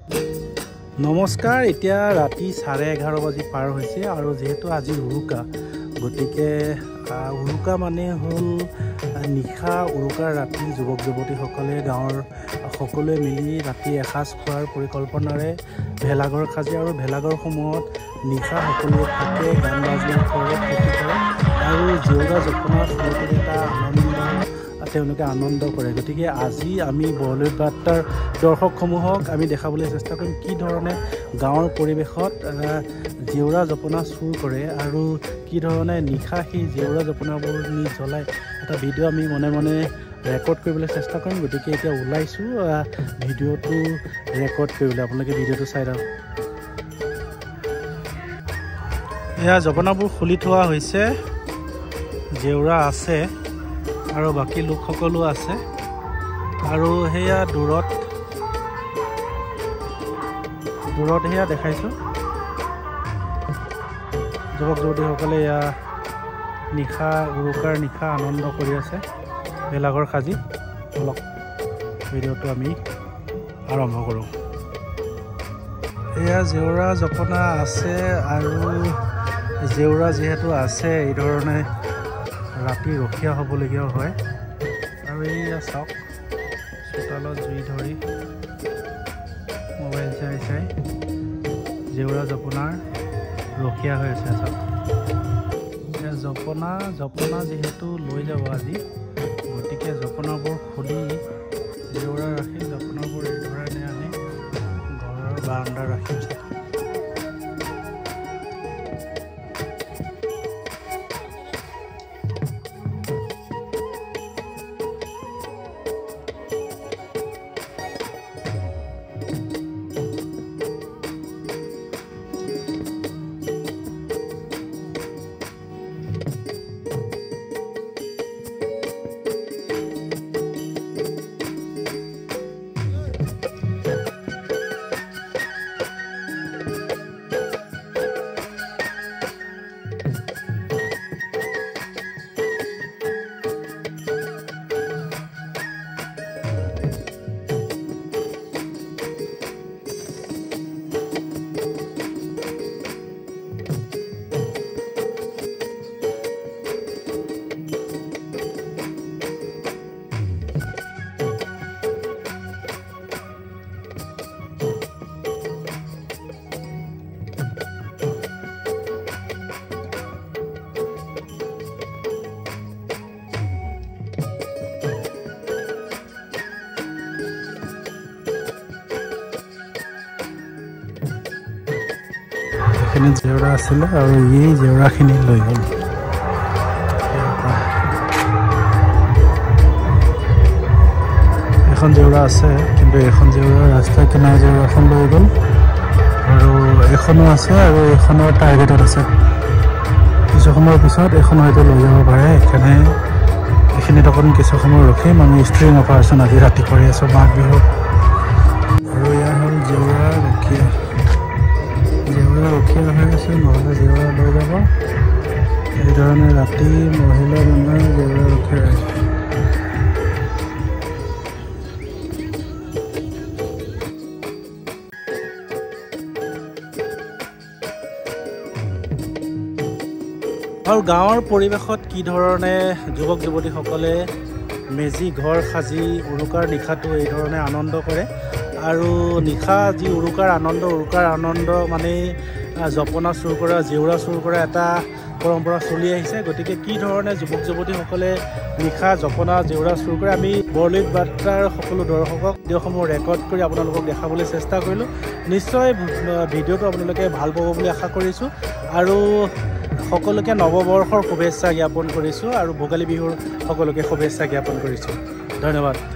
নমস্কাৰ এতিয়া ৰাতি 11:30 বাজি পাৰ হৈছে আৰু যেহেতু আজি উৰুকা গতিকে উৰুকা মানে হ'ল নিশা উৰুকাৰ ৰাতি যুৱক যুৱতীসকলে গাঁৱৰ সকলোৱে মিলি ৰাতি এসাঁজ খোৱাৰ পৰিকল্পনাৰে ভেলাঘৰ সাজে আৰু ভেলাঘৰসমূহত নিশা সকলোৱে থাকে গান বাজনা কৰে ফূৰ্তি কৰে আৰু জেউৰা জপনাৰ ফূৰ্তিৰ এটা তেওঁলোকে আনন্দ কৰে গতিকে আজি আমি বৰলুইত বাৰ্তাৰ দৰ্শকসমূহক আমি দেখাবলৈ চেষ্টা কৰিম কি ধৰণে গাঁৱৰ পৰিৱেশত জেউৰা জপনা চুৰ কৰে আৰু কি ধৰণে নিশা সেই জেউৰা জপনাবোৰ নি জ্বলাই এটা ভিডিঅ' আমি মনে মনে ৰেকৰ্ড কৰিবলৈ চেষ্টা কৰিম গতিকে এতিয়া ওলাইছোঁ ভিডিঅ'টো ৰেকৰ্ড কৰিবলৈ আপোনালোকে ভিডিঅ'টো চাই থাকক এয়া জপনাবোৰ খুলি থোৱা হৈছে জেউৰা আছে আৰু বাকী লোকসকলো আছে আৰু হেয়া দূৰত হেয়া দেখাইছোঁ যুৱক যুৱতীসকলে এয়া নিশা উৰুকাৰ নিশা আনন্দ কৰি আছে ভেলাঘৰ সাজি অলপ ভিডিঅ'টো আমি আৰম্ভ কৰোঁ এয়া জেউৰা জপনা আছে আৰু জেউৰা যিহেতু আছে এই ধৰণে ৰাতি ৰখীয়া হ'বলগীয়া হয় আৰু এইয়া চাওক চোতালত জুই ধৰি মোবাইল চাই চাই জেউৰা জপনাৰ ৰখীয়া হৈ আছে চাওক জপনা যিহেতু লৈ যাব আজি গতিকে জপনাবোৰ খুলি জেউৰা ৰাখি জপনাবোৰ এই ধৰণে আনি ঘৰৰ বাৰান্দা ৰাখিম এইখিনি জেউৰা আছিলে আৰু এই জেউৰাখিনি লৈ গ'ল এখন জেউৰা আছে কিন্তু এখন জেউৰা ৰাস্তা কিনাৰ জেউৰাখন লৈ গ'ল আৰু এখনো আছে আৰু এখনৰ টাৰ্গেটত আছে কিছু সময়ৰ পিছত এখন হয়তো লৈ যাব পাৰে সেইকাৰণে এইখিনিত অকণ কিছু সময় ৰখিম আমি ষ্ট্ৰিং অপাৰেশ্যন আজি ৰাতি কৰি আছোঁ মাঘ বিহু আৰু এয়া হ'ল জেউৰা ৰখীয়া হৈ আছে নহ'লে জেউৰা লৈ যাব এই ধৰণে ৰাতি মহিলা মানুহে জেউৰা ৰখীয়া আছে আৰু গাঁৱৰ পৰিৱেশত কি ধৰণে যুৱক যুৱতীসকলে মেজি ঘৰ সাজি উৰুকাৰ নিশাটো এই ধৰণে আনন্দ কৰে আৰু নিশা যি উৰুকাৰ আনন্দ মানেই জপনা চুৰ কৰা জেউৰা চুৰ কৰা এটা পৰম্পৰা চলি আহিছে গতিকে কি ধৰণে যুৱক যুৱতীসকলে নিশা জপনা জেউৰা চুৰ কৰে আমি বৰলুইত বাৰ্তাৰ সকলো দৰ্শকক ভিডিঅ'সমূহ ৰেকৰ্ড কৰি আপোনালোকক দেখাবলৈ চেষ্টা কৰিলোঁ নিশ্চয় ভিডিঅ'টো আপোনালোকে ভাল পাব বুলি আশা কৰিছোঁ আৰু সকলোকে নৱবৰ্ষৰ শুভেচ্ছা জ্ঞাপন কৰিছোঁ আৰু ভোগালী বিহুৰ সকলোকে শুভেচ্ছা জ্ঞাপন কৰিছোঁ ধন্যবাদ